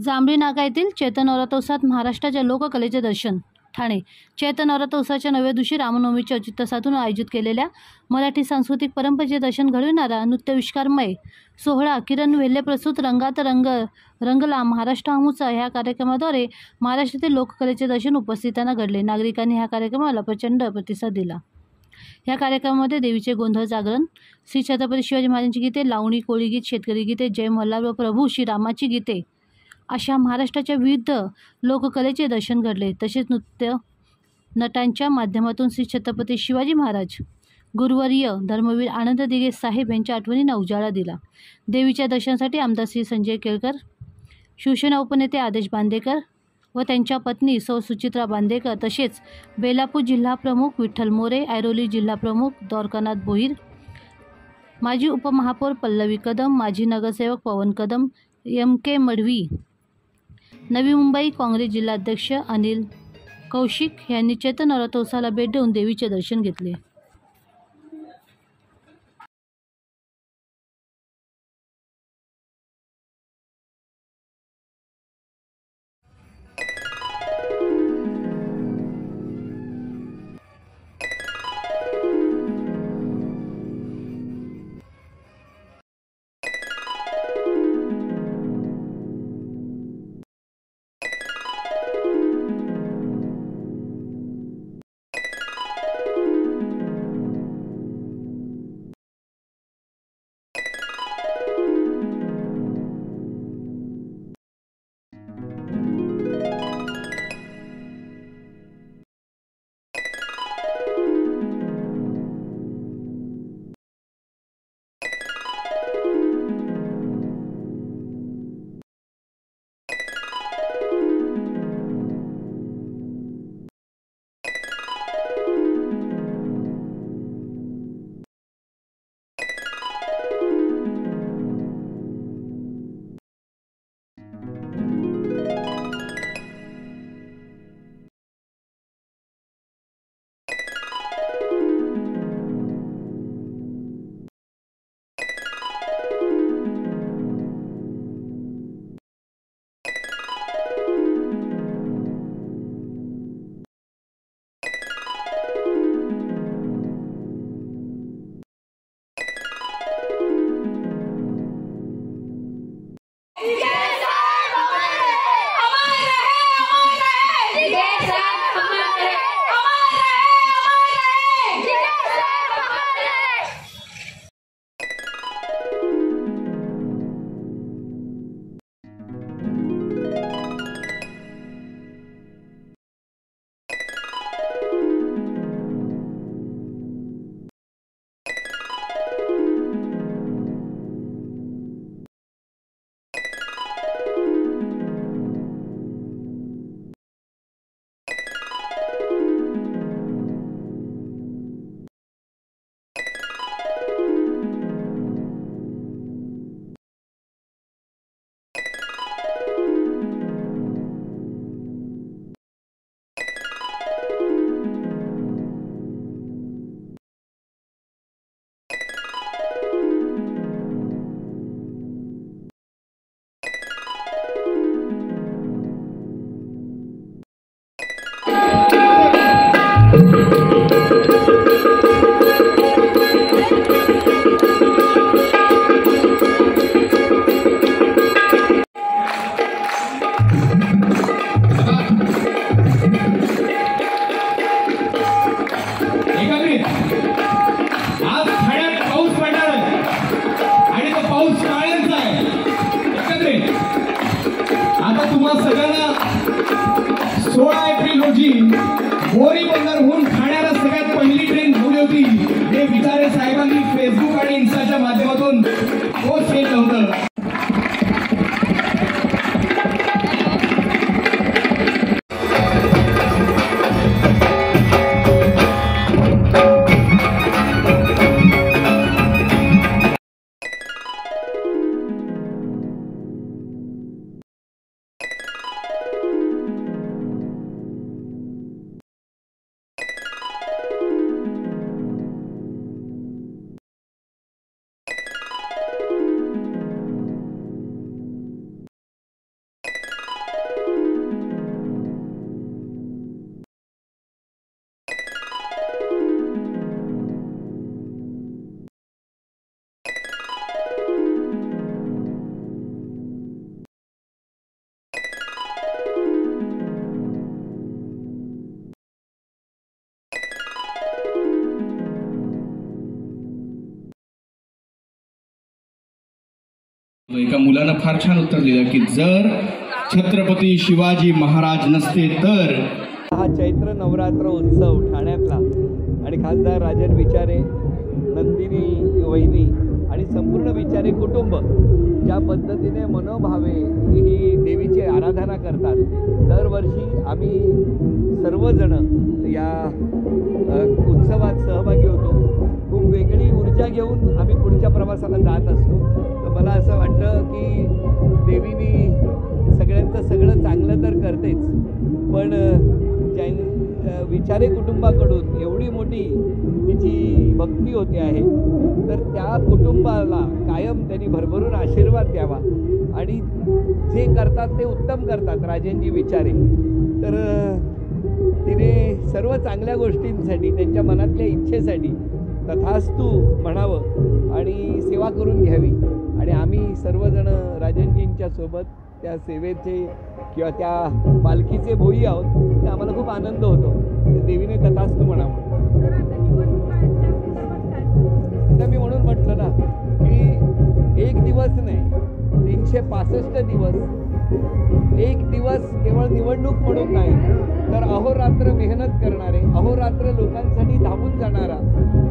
जांभळी नाका येथील चैतन्य नवरात्रोत्सवात महाराष्ट्राच्या लोककलेचे दर्शन. ठाणे. चैतन्य नवरात्रोत्सवाच्या 9व्या दिवशी रामनवमीचे औचित्य साधून आयोजित केलेल्या मराठी सांस्कृतिक परंपरेचे दर्शन घडविणारा नृत्यविष्कारमय सोहळा किरण वेल्हे प्रस्तुत रंगात रंगला महाराष्ट्र हमूचा ह्या कार्यक्रमाद्वारे महाराष्ट्रातील लोककलेचे दर्शन उपस्थितांना घडले. नागरिकांनी ह्या कार्यक्रमाला प्रचंड प्रतिसाद दिला. या कार्यक्रमामध्ये देवीचे गोंधळ जागरण, श्री छत्रपती शिवाजी महाराजांची गीते, लावणी, कोळी गीत, शेतकरी गीते, जय मल्हार व प्रभू श्रीरामाची गीते अशा महाराष्ट्राच्या विविध लोककलेचे दर्शन घडले. तसेच नृत्य नटांच्या माध्यमातून श्री छत्रपती शिवाजी महाराज, गुरुवर्य धर्मवीर आनंद दिघे साहेब यांच्या आठवणींना उजाळा दिला. देवीच्या दर्शनासाठी आमदार श्री संजय केळकर, शिवसेना उपनेते आदेश बांदेकर व त्यांच्या पत्नी सौ सुचित्रा बांदेकर, तसेच बेलापूर जिल्हा प्रमुख विठ्ठल मोरे, ऐरोली जिल्हा प्रमुख द्वारकानाथ भोईर, माजी उपमहापौर पल्लवी कदम, माजी नगरसेवक पवन कदम, MK मडवी, नवी मुंबई काँग्रेस जिल्हाध्यक्ष अनिल कौशिक यांनी चैतन्य नवरात्रोत्सवाला भेट देऊन देवीचे दर्शन घेतले. आता तुम्हा सगळ्यांना 16 एप्रिल रोजी बोरी बंदरहून ठाण्याला सगळ्यात पहिली ट्रेन धावली होती. हे विचारे साहेबांनी फेसबुक आणि इन्स्टाच्या माध्यमातून पोस्ट केलं होतं. एका मुलानं फार छान उत्तर दिलं की जर छत्रपती शिवाजी महाराज नसते तर. हा चैत्र नवरात्र उत्सव ठाण्यातला आणि खासदार राजन विचारे, नंदिनी वहिनी आणि संपूर्ण विचारे कुटुंब ज्या पद्धतीने मनोभावे ही देवीची आराधना करतात. दरवर्षी आम्ही सर्वजण या उत्सवात सहभागी होतो. खूप वेगळी ऊर्जा घेऊन आम्ही पुढच्या प्रवासाला जात असतो. तर मला असं वाटतं की देवीनी सगळ्यांचं सगळं चांगलं तर करतेच, पण विचारे कुटुंबाकडून एवढी मोठी तिची भक्ती होते आहे, तर त्या कुटुंबाला कायम त्यांनी भरभरून आशीर्वाद द्यावा आणि जे करतात ते उत्तम करतात राजनजी विचारे. तर तिने सर्व चांगल्या गोष्टींसाठी त्यांच्या मनातल्या इच्छेसाठी तथास्तु म्हणावं आणि सेवा करून घ्यावी. आणि आम्ही सर्वजण राजनजींच्या सोबत त्या सेवेचे किंवा त्या पालखीचे भोई आहोत. तर आम्हाला खूप आनंद होतो. देवीने तथास्तु म्हणावं. तर मी म्हणून म्हटलं ना की एक दिवस नाही, 365 दिवस, एक दिवस केवळ निवडणूक म्हणून नाही तर अहोरात्र मेहनत करणारे, अहोरात्र लोकांसाठी धावून जाणारा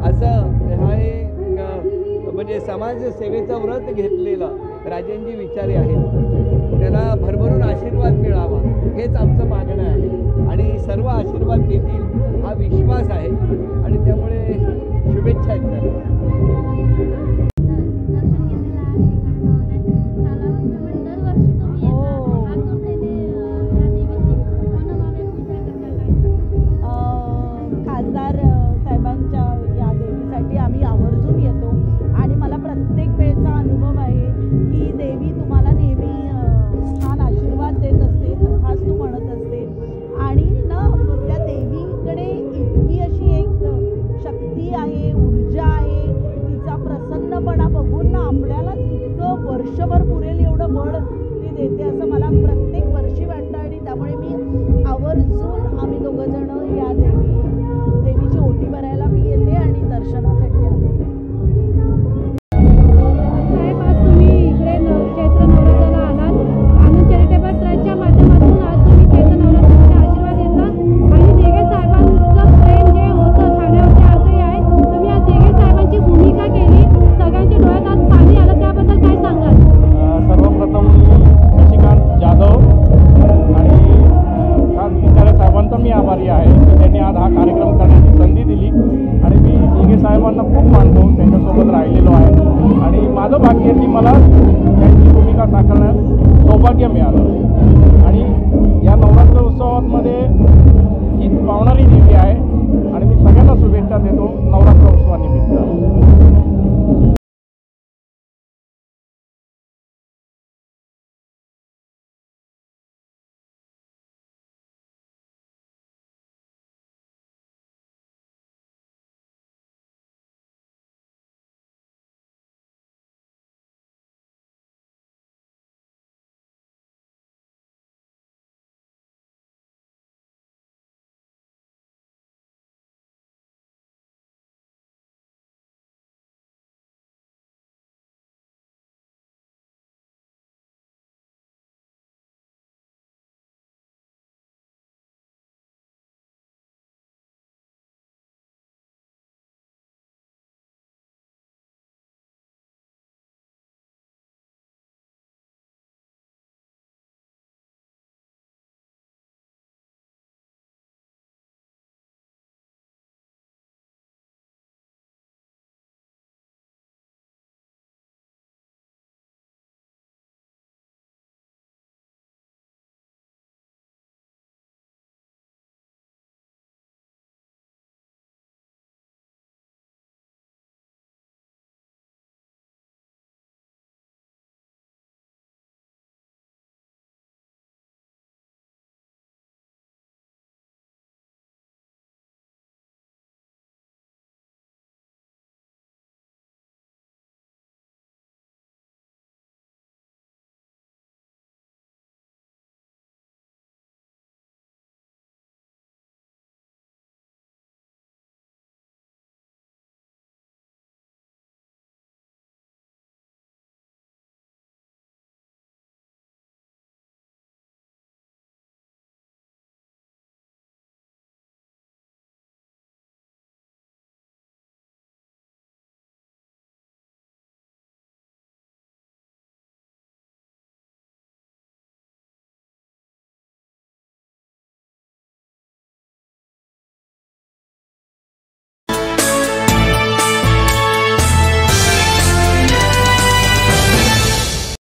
असं हा एक म्हणजे समाजसेवेचं व्रत घेतलेलं राजनजी विचारे आहेत. त्याला भरभरून आशीर्वाद मिळावा हेच आमचं मागणं आहे आणि सर्व आशीर्वाद देतील हा विश्वास आहे आणि त्यामुळे शुभेच्छा आहेत त्याला. खासदार साहेबांच्या या देवीसाठी आम्ही आवर्जून येतो आणि मला प्रत्येक वेळचा अनुभव आहे की देवी तुम्हाला नेहमी छान आशीर्वाद देत असते, तथास्तु म्हणत असते. आणि ना त्या देवीकडे इतकी अशी एक शक्ती आहे, ऊर्जा आहे, तिचा प्रसन्नपणा बघून ना आपल्यालाच इतकं वर्षभर पुरेल एवढं बळ ती देते असं मला प्रत्येक वर्षी वाटतं. आणि त्यामुळे मी आवर्जून आम्ही दोघंजण या देवीची ओटी भरायला मी येते आणि दर्शनासाठी आले. साहेब, आज तुम्ही इकडे चैत्र नवरात्राला आलात. आनंद चॅरिटेबल ट्रस्टच्या माध्यमातून आज तुम्ही चैत्र नवरात्राचा आशीर्वाद घेतला आणि देगे साहेबांचं प्रेम जे होतं ठाण्यावरती आजही आहे. तुम्ही आज देगे साहेबांची भूमिका केली, सगळ्यांच्या डोळ्यात आज पाणी आलं, त्याबद्दल काय सांगाल? सर्वप्रथम शशिकांत जाधव आणि खास विचारे साहेबांचा मी आभारी आहे की त्यांनी आज हा कार्यक्रम करण्याची संधी दिली आणि मी दिघे साहेबांना खूप मानतो, त्यांच्यासोबत राहिलेलो आहे आणि माझं भाग्य आहे की मला त्यांची भूमिका साकारण्यास सौभाग्य मिळालं. आणि या नवरात्र उत्सवामध्ये ही पावणारी देवी आहे आणि मी सगळ्यांना शुभेच्छा देतो. नवरात्र